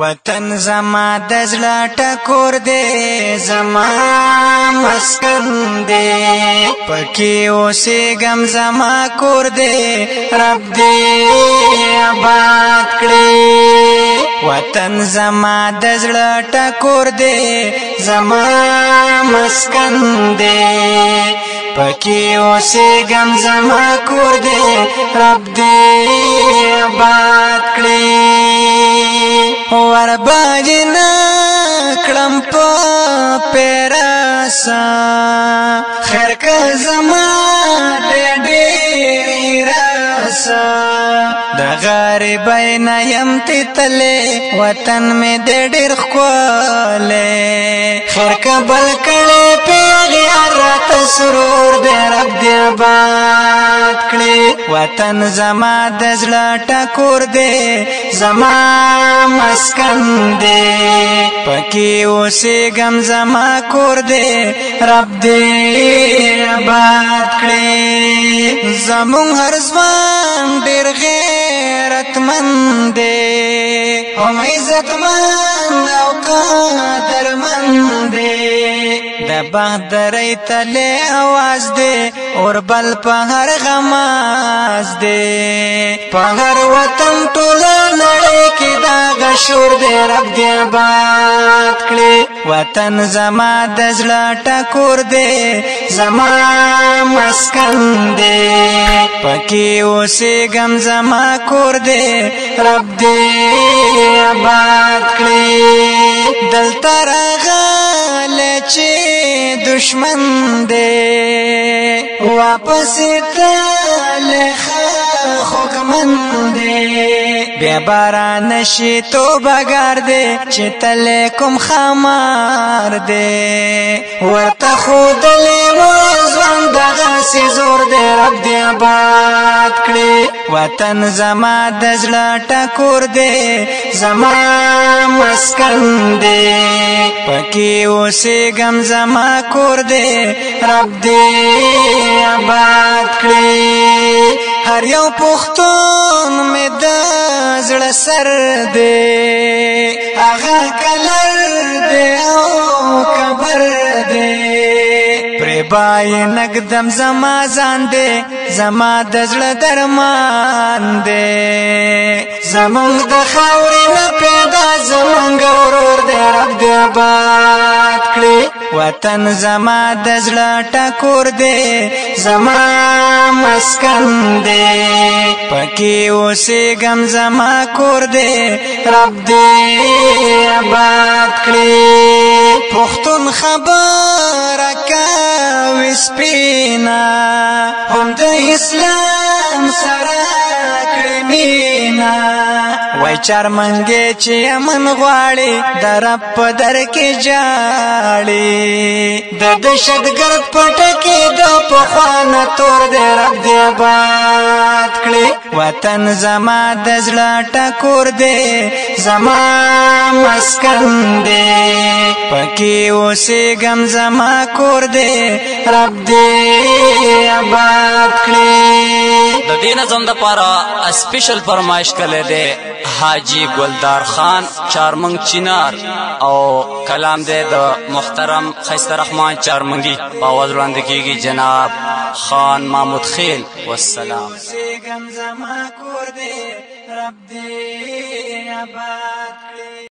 وطن زما د زړه ټکور دی زما مسکن دی پکې اوسېږم زما کور دی رب دې آباد کړي وطن زما د زړه ټکور دی زما مسکن دی پکې اوسېږم زما کور دی رب دې آباد کړي ورباندې نکړم په پیراسا خیر که زما ډېرې راسا د غریبۍ نه یم تېتلې وطن مې د ډېر ښکلی خیر که بل کړی پیغیار راته سرور دی رب دې آباد کړي وطن زما د زړه ټکور دی زما مسکن دی پکې اوسېږم زما کور دی رب دې آباد کړي زمونږ هر ځوان ډېر غیرتمند دی هم عزتمند او قدرمند دی د بهادرۍ تلې اواز دی اور بل په هر غماز دی په هر وطن ټوله نړۍ کې دغه شور دی رب دې آباد کړي وطن زما د زړه ټکور دی زما مسکن دی پکې اوسېږم زما کور دی رب دې آباد کړي دلته راغلی چې دشمن دی واپس تللی خوږمن دی بیا باران شي توبهګار دی چې تللی کوم ښامار دی ورته ښودلی مو ځوان دغسې زور دی رب دې آباد کړي وطن زما د زړه ټکور دی زما مسکن دی پکې اوسېږم زما کور دی رب دې آباد کړي هر یو پښتون مې د زړه سر دی هغه کلر دی او کبر دی پرې باید نږدم زما ځان دی زما د زړه درمان دی زمونږ د خاورې نه پیدا زمونږ ورور دی رب دې آباد کړي وطن زما د زړه ټکور دی زما مسکن دی پکې اوسېږم زما کور دی رب دې آباد کړي پښتون خبره کوي سپینه هم د اسلام سره کړي مینه وای چارمنګې چې امن غواړي د رب په در کې جاړي د دهشتګرد په ټکي د پخوا نه تور دی رب دې آباد کړي وطن زما د زړه ټکور دی زما مسکن دی پکې اوسېږم زما کور دی رب دې آباد کړي د دې نظم دپاره سپیشل فرمایش کړی دی حاجی گلدار خان چارمنګ چینار او کلام دی د محترم خیسته رحمان چارمنګي په آواز وړاندې کیږي جناب خان محمود خیل والسلام زما کور دی رب دې آباد کړي